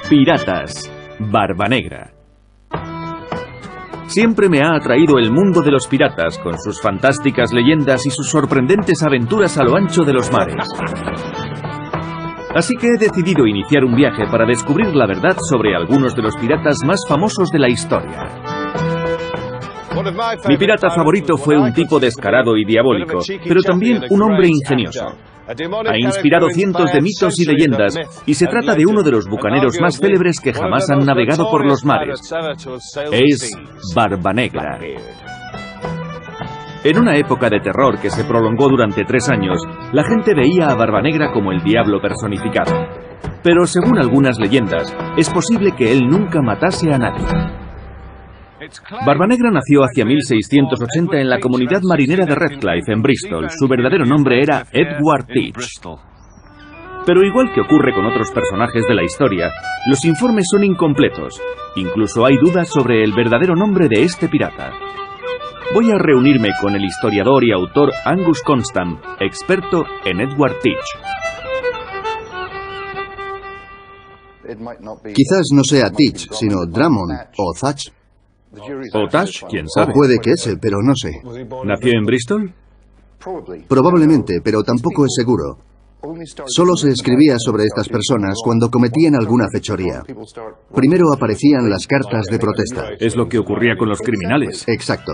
Piratas, Barbanegra. Siempre me ha atraído el mundo de los piratas, con sus fantásticas leyendas y sus sorprendentes aventuras a lo ancho de los mares. Así que he decidido iniciar un viaje para descubrir la verdad sobre algunos de los piratas más famosos de la historia. Mi pirata favorito fue un tipo descarado y diabólico, pero también un hombre ingenioso. Ha inspirado cientos de mitos y leyendas, y se trata de uno de los bucaneros más célebres que jamás han navegado por los mares. Es Barbanegra. En una época de terror que se prolongó durante 3 años, la gente veía a Barbanegra como el diablo personificado. Pero según algunas leyendas, es posible que él nunca matase a nadie. Barbanegra nació hacia 1680 en la comunidad marinera de Redcliffe, en Bristol. Su verdadero nombre era Edward Teach. Pero igual que ocurre con otros personajes de la historia, los informes son incompletos. Incluso hay dudas sobre el verdadero nombre de este pirata. Voy a reunirme con el historiador y autor Angus Constant, experto en Edward Teach. Quizás no sea Teach, sino Drummond o Thatch. ¿O Thatch? ¿Quién sabe? O puede que ese, pero no sé. ¿Nació en Bristol? Probablemente, pero tampoco es seguro. Solo se escribía sobre estas personas cuando cometían alguna fechoría. Primero aparecían las cartas de protesta. Es lo que ocurría con los criminales. Exacto.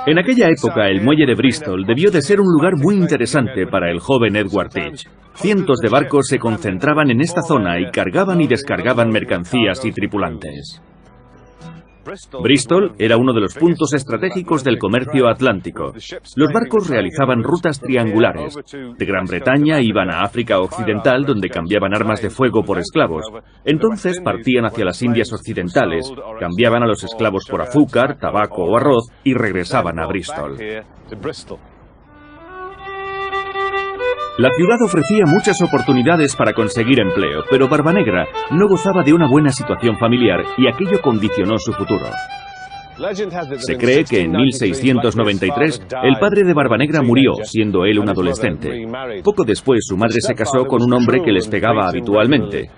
En aquella época, el muelle de Bristol debió de ser un lugar muy interesante para el joven Edward Teach. Cientos de barcos se concentraban en esta zona y cargaban y descargaban mercancías y tripulantes. Bristol era uno de los puntos estratégicos del comercio atlántico. Los barcos realizaban rutas triangulares. De Gran Bretaña iban a África Occidental, donde cambiaban armas de fuego por esclavos. Entonces partían hacia las Indias Occidentales, cambiaban a los esclavos por azúcar, tabaco o arroz y regresaban a Bristol. La ciudad ofrecía muchas oportunidades para conseguir empleo, pero Barbanegra no gozaba de una buena situación familiar y aquello condicionó su futuro. Se cree que en 1693 el padre de Barbanegra murió, siendo él un adolescente. Poco después su madre se casó con un hombre que les pegaba habitualmente.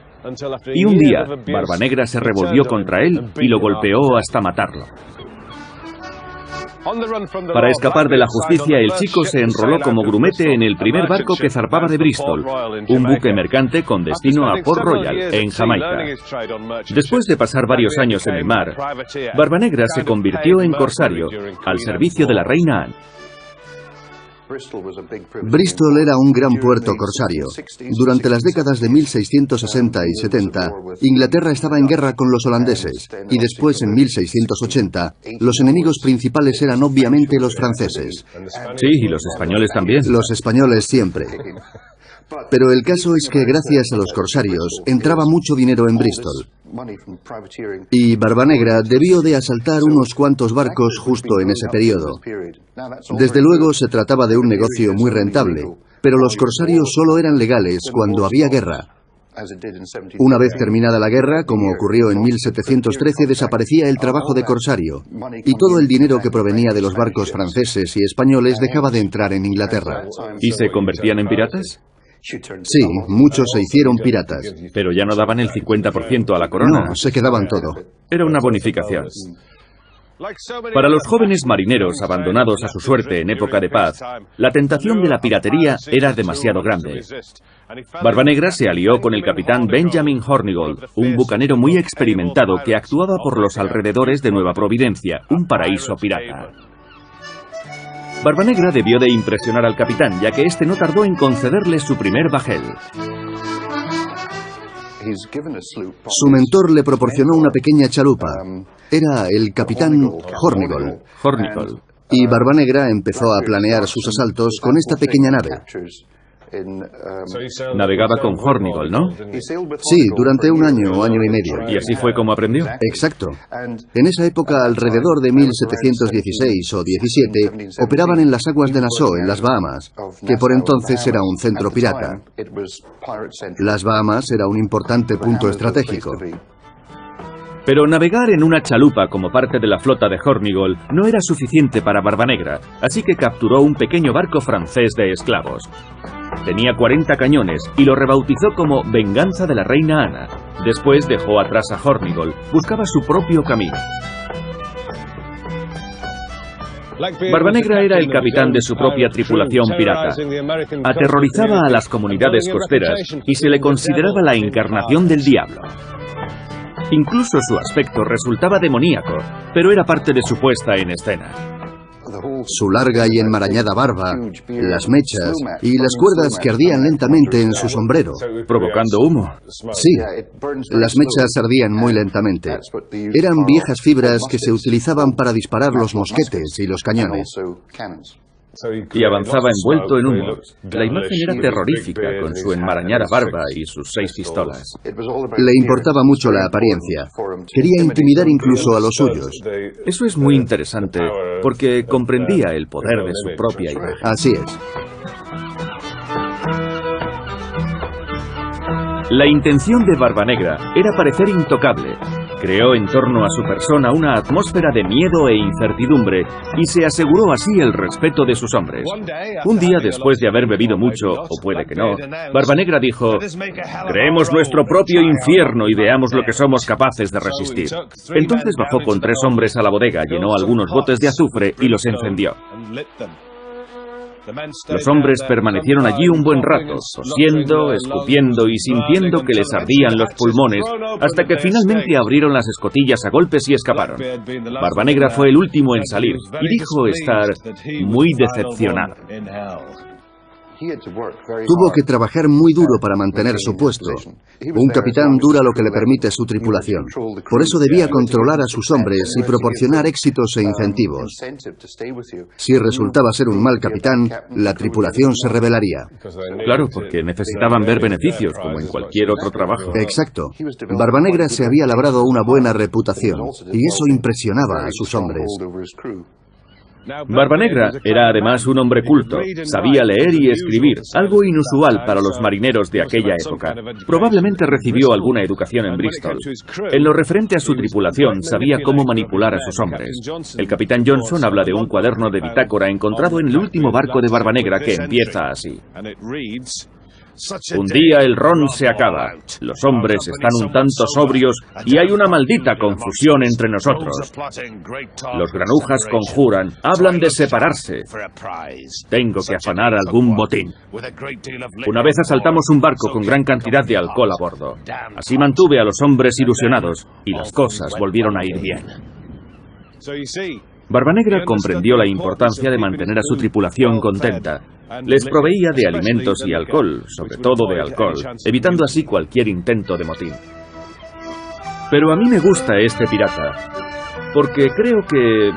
Y un día, Barbanegra se revolvió contra él y lo golpeó hasta matarlo. Para escapar de la justicia, el chico se enroló como grumete en el primer barco que zarpaba de Bristol, un buque mercante con destino a Port Royal, en Jamaica. Después de pasar varios años en el mar, Barbanegra se convirtió en corsario, al servicio de la reina Anne. Bristol era un gran puerto corsario. Durante las décadas de 1660 y 70, Inglaterra estaba en guerra con los holandeses, y después, en 1680, los enemigos principales eran obviamente los franceses. Sí, y los españoles también. Los españoles siempre. Pero el caso es que gracias a los corsarios entraba mucho dinero en Bristol. Y Barbanegra debió de asaltar unos cuantos barcos justo en ese periodo. Desde luego se trataba de un negocio muy rentable, pero los corsarios solo eran legales cuando había guerra. Una vez terminada la guerra, como ocurrió en 1713, desaparecía el trabajo de corsario, y todo el dinero que provenía de los barcos franceses y españoles dejaba de entrar en Inglaterra. ¿Y se convertían en piratas? Sí, muchos se hicieron piratas. Pero ya no daban el 50% a la corona. No, se quedaban todo. Era una bonificación. Para los jóvenes marineros abandonados a su suerte en época de paz, la tentación de la piratería era demasiado grande. Barbanegra se alió con el capitán Benjamin Hornigold, un bucanero muy experimentado que actuaba por los alrededores de Nueva Providencia, un paraíso pirata. Barbanegra debió de impresionar al capitán, ya que este no tardó en concederle su primer bajel. Su mentor le proporcionó una pequeña chalupa. Era el capitán Hornigold. Y Barbanegra empezó a planear sus asaltos con esta pequeña nave. Navegaba con Hornigold, ¿no? Sí, durante un año o año y medio. ¿Y así fue como aprendió? Exacto. En esa época, alrededor de 1716 o 17, operaban en las aguas de Nassau, en las Bahamas, que por entonces era un centro pirata. Las Bahamas era un importante punto estratégico. Pero navegar en una chalupa como parte de la flota de Hornigold no era suficiente para Barbanegra, así que capturó un pequeño barco francés de esclavos. Tenía 40 cañones y lo rebautizó como Venganza de la Reina Ana. Después dejó atrás a Hornigold, buscaba su propio camino. Barbanegra era el capitán de su propia tripulación pirata. Aterrorizaba a las comunidades costeras y se le consideraba la encarnación del diablo. Incluso su aspecto resultaba demoníaco, pero era parte de su puesta en escena. Su larga y enmarañada barba, las mechas y las cuerdas que ardían lentamente en su sombrero. ¿Provocando humo? Sí, las mechas ardían muy lentamente. Eran viejas fibras que se utilizaban para disparar los mosquetes y los cañones. Y avanzaba envuelto en humo. La imagen era terrorífica, con su enmarañada barba y sus 6 pistolas. Le importaba mucho la apariencia. Quería intimidar incluso a los suyos. Eso es muy interesante, porque comprendía el poder de su propia imagen. Así es. La intención de Barbanegra era parecer intocable. Creó en torno a su persona una atmósfera de miedo e incertidumbre y se aseguró así el respeto de sus hombres. Un día después de haber bebido mucho, o puede que no, Barbanegra dijo: «Creemos nuestro propio infierno y veamos lo que somos capaces de resistir». Entonces bajó con 3 hombres a la bodega, llenó algunos botes de azufre y los encendió. Los hombres permanecieron allí un buen rato, tosiendo, escupiendo y sintiendo que les ardían los pulmones, hasta que finalmente abrieron las escotillas a golpes y escaparon. Barbanegra fue el último en salir y dijo estar muy decepcionado. Tuvo que trabajar muy duro para mantener su puesto. Un capitán dura lo que le permite su tripulación. Por eso debía controlar a sus hombres y proporcionar éxitos e incentivos. Si resultaba ser un mal capitán, la tripulación se rebelaría. Claro, porque necesitaban ver beneficios, como en cualquier otro trabajo. Exacto. Barbanegra se había labrado una buena reputación, y eso impresionaba a sus hombres. Barbanegra era además un hombre culto, sabía leer y escribir, algo inusual para los marineros de aquella época. Probablemente recibió alguna educación en Bristol. En lo referente a su tripulación, sabía cómo manipular a sus hombres. El capitán Johnson habla de un cuaderno de bitácora encontrado en el último barco de Barbanegra que empieza así: «Un día el ron se acaba, los hombres están un tanto sobrios y hay una maldita confusión entre nosotros. Los granujas conjuran, hablan de separarse. Tengo que afanar algún botín. Una vez asaltamos un barco con gran cantidad de alcohol a bordo. Así mantuve a los hombres ilusionados y las cosas volvieron a ir bien». Barbanegra comprendió la importancia de mantener a su tripulación contenta. Les proveía de alimentos y alcohol, sobre todo de alcohol, evitando así cualquier intento de motín. Pero a mí me gusta este pirata, porque creo que,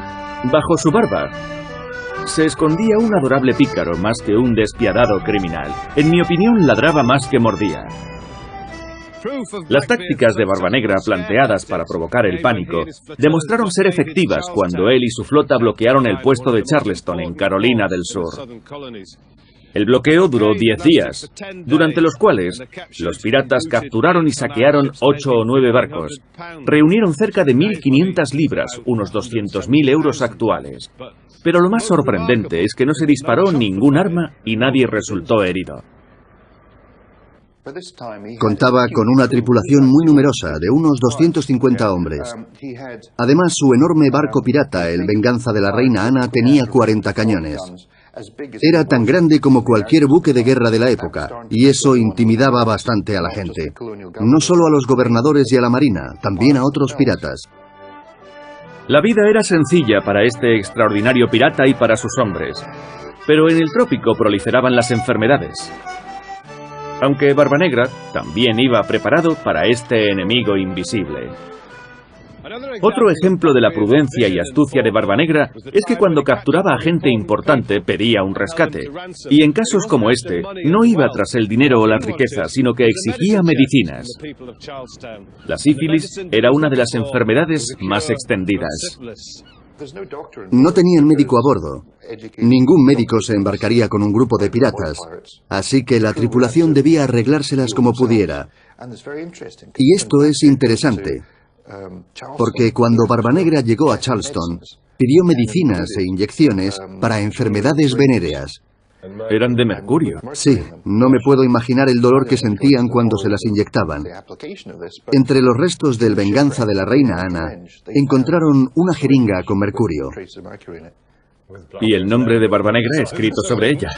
bajo su barba, se escondía un adorable pícaro más que un despiadado criminal. En mi opinión, ladraba más que mordía. Las tácticas de Barbanegra planteadas para provocar el pánico demostraron ser efectivas cuando él y su flota bloquearon el puesto de Charleston en Carolina del Sur. El bloqueo duró 10 días, durante los cuales los piratas capturaron y saquearon 8 o 9 barcos. Reunieron cerca de 1.500 libras, unos 200.000 euros actuales. Pero lo más sorprendente es que no se disparó ningún arma y nadie resultó herido. Contaba con una tripulación muy numerosa, de unos 250 hombres. Además, su enorme barco pirata, el Venganza de la Reina Ana, tenía 40 cañones. Era tan grande como cualquier buque de guerra de la época, y eso intimidaba bastante a la gente. No solo a los gobernadores y a la marina, también a otros piratas. La vida era sencilla para este extraordinario pirata y para sus hombres. Pero en el trópico proliferaban las enfermedades. Aunque Barbanegra también iba preparado para este enemigo invisible. Otro ejemplo de la prudencia y astucia de Barbanegra es que cuando capturaba a gente importante pedía un rescate. Y en casos como este, no iba tras el dinero o las riquezas, sino que exigía medicinas. La sífilis era una de las enfermedades más extendidas. No tenían médico a bordo. Ningún médico se embarcaría con un grupo de piratas, así que la tripulación debía arreglárselas como pudiera. Y esto es interesante, porque cuando Barbanegra llegó a Charleston, pidió medicinas e inyecciones para enfermedades venéreas. Eran de mercurio. Sí, no me puedo imaginar el dolor que sentían cuando se las inyectaban. Entre los restos del Venganza de la Reina Ana, encontraron una jeringa con mercurio. Y el nombre de Barbanegra escrito sobre ella.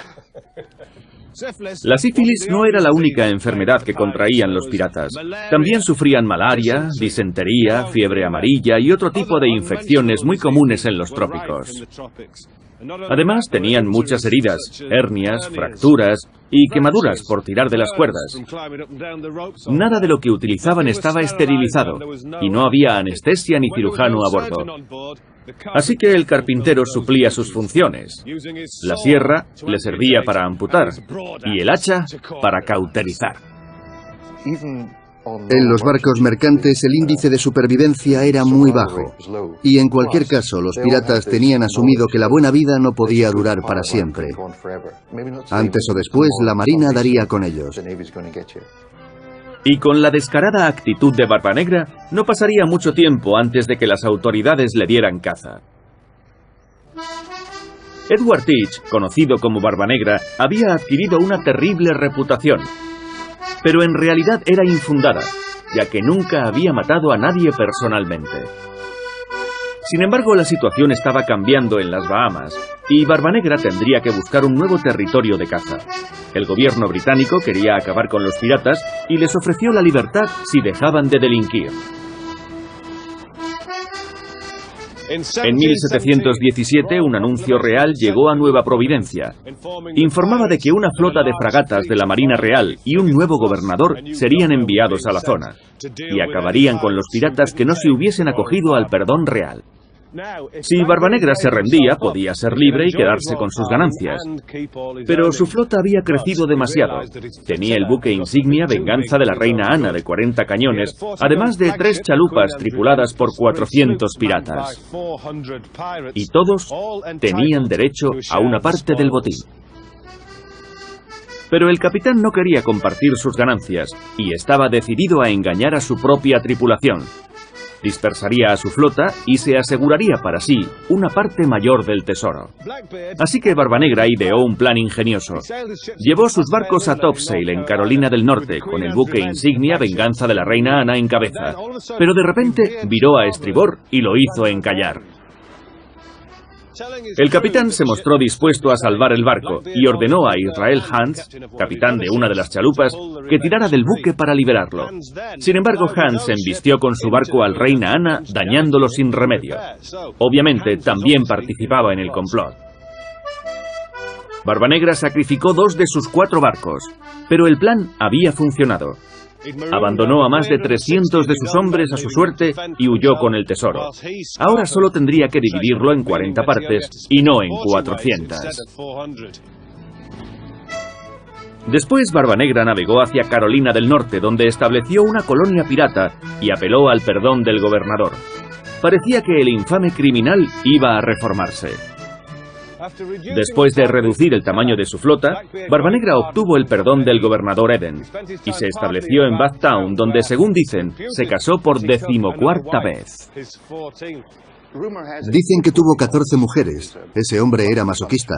La sífilis no era la única enfermedad que contraían los piratas. También sufrían malaria, disentería, fiebre amarilla y otro tipo de infecciones muy comunes en los trópicos. Además, tenían muchas heridas, hernias, fracturas y quemaduras por tirar de las cuerdas. Nada de lo que utilizaban estaba esterilizado, y no había anestesia ni cirujano a bordo. Así que el carpintero suplía sus funciones. La sierra le servía para amputar, y el hacha para cauterizar. En los barcos mercantes el índice de supervivencia era muy bajo, y en cualquier caso los piratas tenían asumido que la buena vida no podía durar para siempre. Antes o después la marina daría con ellos. Y con la descarada actitud de Barbanegra, no pasaría mucho tiempo antes de que las autoridades le dieran caza. Edward Teach, conocido como Barbanegra, había adquirido una terrible reputación. Pero en realidad era infundada, ya que nunca había matado a nadie personalmente. Sin embargo, la situación estaba cambiando en las Bahamas, y Barbanegra tendría que buscar un nuevo territorio de caza. El gobierno británico quería acabar con los piratas y les ofreció la libertad si dejaban de delinquir. En 1717, un anuncio real llegó a Nueva Providencia. Informaba de que una flota de fragatas de la Marina Real y un nuevo gobernador serían enviados a la zona, y acabarían con los piratas que no se hubiesen acogido al perdón real. Si Barbanegra se rendía, podía ser libre y quedarse con sus ganancias. Pero su flota había crecido demasiado. Tenía el buque insignia Venganza de la Reina Ana de 40 cañones, además de 3 chalupas tripuladas por 400 piratas. Y todos tenían derecho a una parte del botín. Pero el capitán no quería compartir sus ganancias, y estaba decidido a engañar a su propia tripulación. Dispersaría a su flota y se aseguraría para sí una parte mayor del tesoro. Así que Barbanegra ideó un plan ingenioso. Llevó sus barcos a Topsail en Carolina del Norte, con el buque insignia Venganza de la Reina Ana en cabeza. Pero de repente viró a estribor y lo hizo encallar. El capitán se mostró dispuesto a salvar el barco y ordenó a Israel Hans, capitán de una de las chalupas, que tirara del buque para liberarlo. Sin embargo, Hans embistió con su barco al Reina Ana, dañándolo sin remedio. Obviamente, también participaba en el complot. Barbanegra sacrificó 2 de sus 4 barcos, pero el plan había funcionado. Abandonó a más de 300 de sus hombres a su suerte y huyó con el tesoro. Ahora solo tendría que dividirlo en 40 partes y no en 400. Después Barbanegra navegó hacia Carolina del Norte, donde estableció una colonia pirata y apeló al perdón del gobernador. Parecía que el infame criminal iba a reformarse. Después de reducir el tamaño de su flota, Barbanegra obtuvo el perdón del gobernador Eden y se estableció en Bathtown, donde, según dicen, se casó por 14ª vez. Dicen que tuvo 14 mujeres. Ese hombre era masoquista.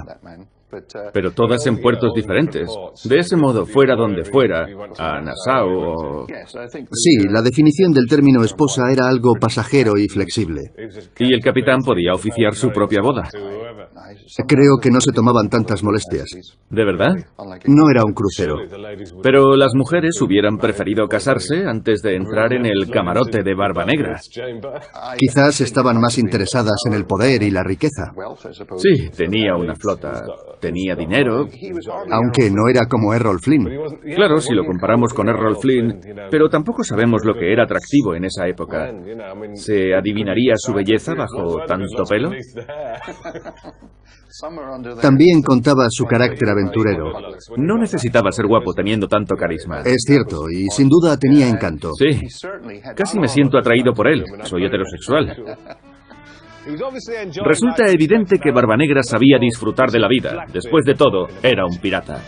Pero todas en puertos diferentes. De ese modo, fuera donde fuera, a Nassau o... Sí, la definición del término esposa era algo pasajero y flexible. Y el capitán podía oficiar su propia boda. Creo que no se tomaban tantas molestias. ¿De verdad? No era un crucero. Pero las mujeres hubieran preferido casarse antes de entrar en el camarote de Barbanegra. Quizás estaban más interesadas en el poder y la riqueza. Sí, tenía una flota. tenía dinero. Aunque no era como Errol Flynn. Claro, si lo comparamos con Errol Flynn, pero tampoco sabemos lo que era atractivo en esa época. ¿Se adivinaría su belleza bajo tanto pelo? También contaba su carácter aventurero. No necesitaba ser guapo teniendo tanto carisma. Es cierto, y sin duda tenía encanto. Sí, casi me siento atraído por él. Soy heterosexual. Resulta evidente que Barbanegra sabía disfrutar de la vida. Después de todo, era un pirata.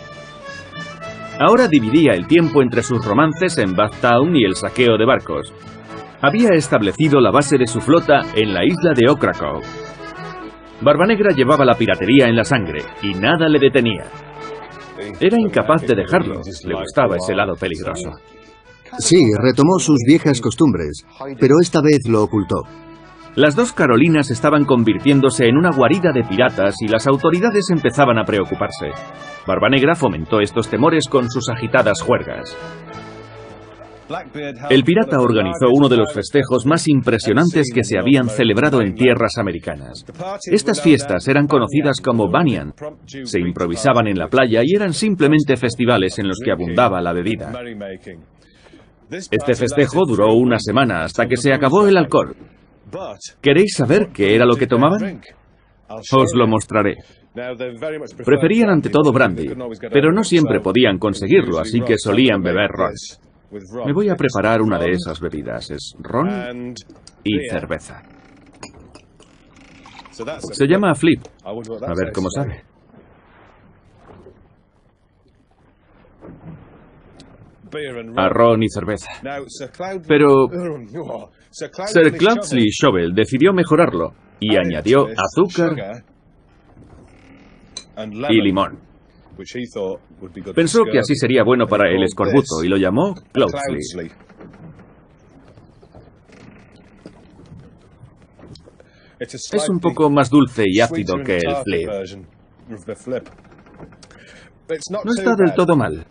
Ahora dividía el tiempo entre sus romances en Bathtown y el saqueo de barcos. Había establecido la base de su flota en la isla de Ocracoke. Barbanegra llevaba la piratería en la sangre y nada le detenía. Era incapaz de dejarlo. Le gustaba ese lado peligroso. Sí, retomó sus viejas costumbres, pero esta vez lo ocultó. Las dos Carolinas estaban convirtiéndose en una guarida de piratas y las autoridades empezaban a preocuparse. Barbanegra fomentó estos temores con sus agitadas juergas. El pirata organizó uno de los festejos más impresionantes que se habían celebrado en tierras americanas. Estas fiestas eran conocidas como Banyan. Se improvisaban en la playa y eran simplemente festivales en los que abundaba la bebida. Este festejo duró una semana hasta que se acabó el alcohol. ¿Queréis saber qué era lo que tomaban? Os lo mostraré. Preferían ante todo brandy, pero no siempre podían conseguirlo, así que solían beber ron. Me voy a preparar una de esas bebidas. Es ron y cerveza. Se llama Flip. A ver cómo sabe. A ron y cerveza. Pero Sir Cloudesley Shovel decidió mejorarlo y añadió azúcar y limón. Pensó que así sería bueno para el escorbuto y lo llamó Cloudesley. Es un poco más dulce y ácido que el Flip. No está del todo mal,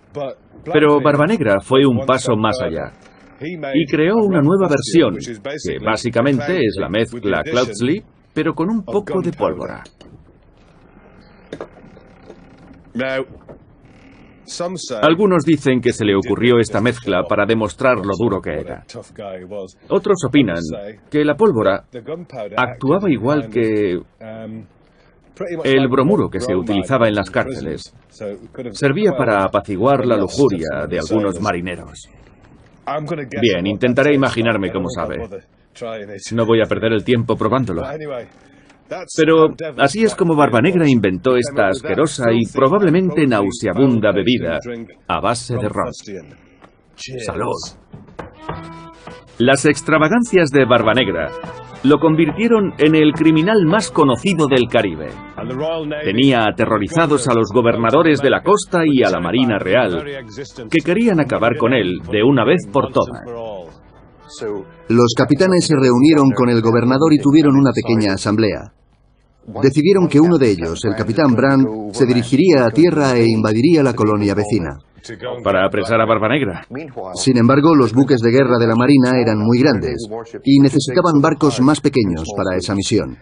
pero Barbanegra fue un paso más allá y creó una nueva versión, que básicamente es la mezcla Cloudesley, pero con un poco de pólvora. Algunos dicen que se le ocurrió esta mezcla para demostrar lo duro que era. Otros opinan que la pólvora actuaba igual que el bromuro que se utilizaba en las cárceles. Servía para apaciguar la lujuria de algunos marineros. Bien, intentaré imaginarme cómo sabe. No voy a perder el tiempo probándolo. Pero así es como Barbanegra inventó esta asquerosa y probablemente nauseabunda bebida a base de ron. ¡Salud! Las extravagancias de Barbanegra lo convirtieron en el criminal más conocido del Caribe. Tenía aterrorizados a los gobernadores de la costa y a la Marina Real, que querían acabar con él de una vez por todas. Los capitanes se reunieron con el gobernador y tuvieron una pequeña asamblea. Decidieron que uno de ellos, el capitán Brand, se dirigiría a tierra e invadiría la colonia vecina. Para apresar a Barbanegra. Sin embargo, los buques de guerra de la Marina eran muy grandes y necesitaban barcos más pequeños para esa misión.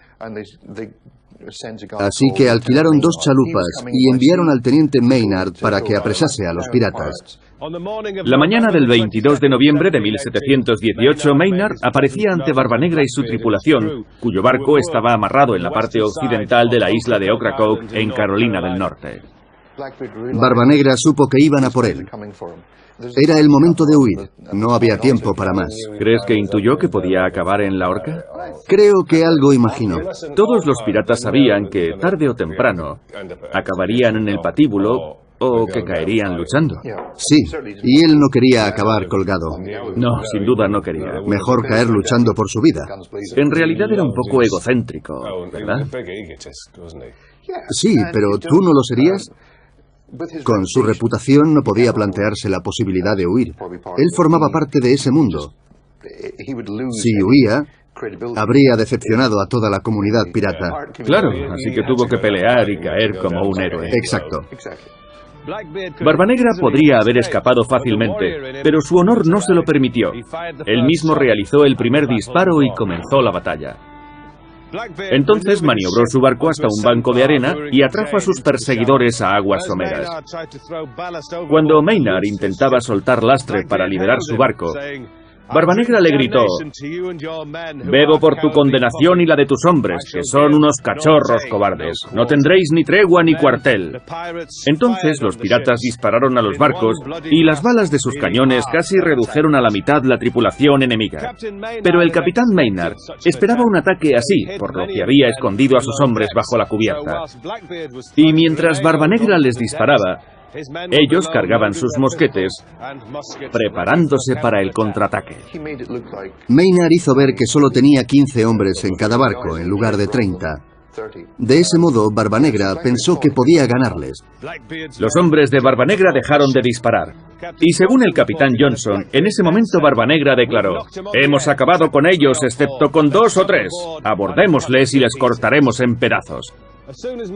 Así que alquilaron 2 chalupas y enviaron al teniente Maynard para que apresase a los piratas. La mañana del 22 de noviembre de 1718, Maynard aparecía ante Barbanegra y su tripulación, cuyo barco estaba amarrado en la parte occidental de la isla de Ocracoke, en Carolina del Norte. Barbanegra supo que iban a por él. Era el momento de huir. No había tiempo para más. ¿Crees que intuyó que podía acabar en la horca? Creo que algo imaginó. Todos los piratas sabían que, tarde o temprano, acabarían en el patíbulo o que caerían luchando. Sí, y él no quería acabar colgado. No, sin duda no quería. Mejor caer luchando por su vida. En realidad era un poco egocéntrico, ¿verdad? Sí, pero ¿tú no lo serías? Con su reputación no podía plantearse la posibilidad de huir. Él formaba parte de ese mundo. Si huía, habría decepcionado a toda la comunidad pirata. Claro, así que tuvo que pelear y caer como un héroe. Exacto. Barbanegra podría haber escapado fácilmente, pero su honor no se lo permitió. Él mismo realizó el primer disparo y comenzó la batalla. Entonces maniobró su barco hasta un banco de arena y atrajo a sus perseguidores a aguas someras. Cuando Maynard intentaba soltar lastre para liberar su barco, Barbanegra le gritó: «Bebo por tu condenación y la de tus hombres, que son unos cachorros cobardes. No tendréis ni tregua ni cuartel». Entonces los piratas dispararon a los barcos y las balas de sus cañones casi redujeron a la mitad la tripulación enemiga. Pero el capitán Maynard esperaba un ataque así, por lo que había escondido a sus hombres bajo la cubierta. Y mientras Barbanegra les disparaba, ellos cargaban sus mosquetes, preparándose para el contraataque. Maynard hizo ver que solo tenía 15 hombres en cada barco, en lugar de 30. De ese modo, Barbanegra pensó que podía ganarles. Los hombres de Barbanegra dejaron de disparar. Y según el capitán Johnson, en ese momento Barbanegra declaró: «Hemos acabado con ellos, excepto con 2 o 3. Abordémosles y les cortaremos en pedazos».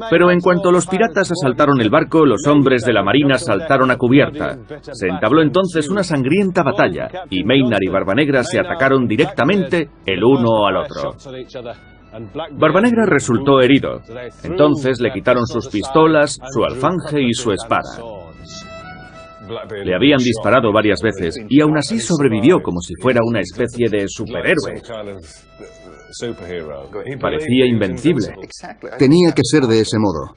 Pero en cuanto los piratas asaltaron el barco, los hombres de la marina saltaron a cubierta. Se entabló entonces una sangrienta batalla, y Maynard y Barbanegra se atacaron directamente el uno al otro. Barbanegra resultó herido. Entonces le quitaron sus pistolas, su alfanje y su espada. Le habían disparado varias veces, y aún así sobrevivió como si fuera una especie de superhéroe. Parecía invencible. Tenía que ser de ese modo.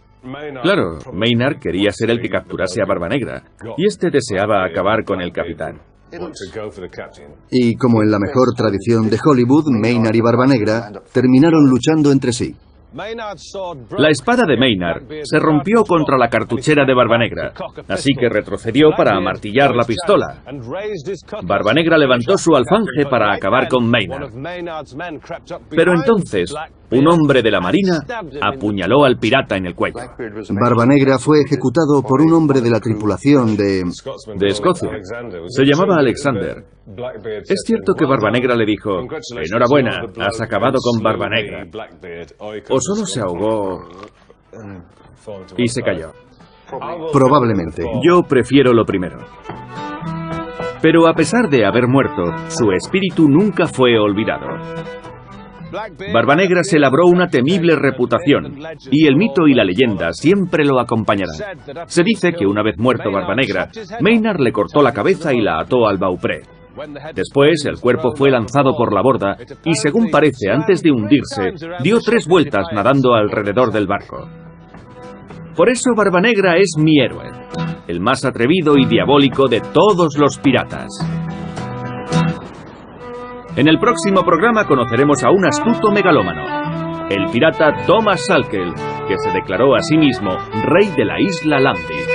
Claro, Maynard quería ser el que capturase a Barbanegra, y este deseaba acabar con el capitán. Y como en la mejor tradición de Hollywood, Maynard y Barbanegra terminaron luchando entre sí. La espada de Maynard se rompió contra la cartuchera de Barbanegra, así que retrocedió para amartillar la pistola. Barbanegra levantó su alfanje para acabar con Maynard. Pero entonces, un hombre de la marina apuñaló al pirata en el cuello. Barbanegra fue ejecutado por un hombre de la tripulación de Escocia. Se llamaba Alexander. Es cierto que Barbanegra le dijo: «Enhorabuena, has acabado con Barbanegra». O solo se ahogó y se cayó. Probablemente. Yo prefiero lo primero. Pero a pesar de haber muerto, su espíritu nunca fue olvidado. Barbanegra se labró una temible reputación, y el mito y la leyenda siempre lo acompañarán. Se dice que una vez muerto Barbanegra, Maynard le cortó la cabeza y la ató al baupré. Después, el cuerpo fue lanzado por la borda y, según parece, antes de hundirse, dio 3 vueltas nadando alrededor del barco. Por eso Barbanegra es mi héroe, el más atrevido y diabólico de todos los piratas. En el próximo programa conoceremos a un astuto megalómano, el pirata Thomas Salkel, que se declaró a sí mismo rey de la isla Lambie.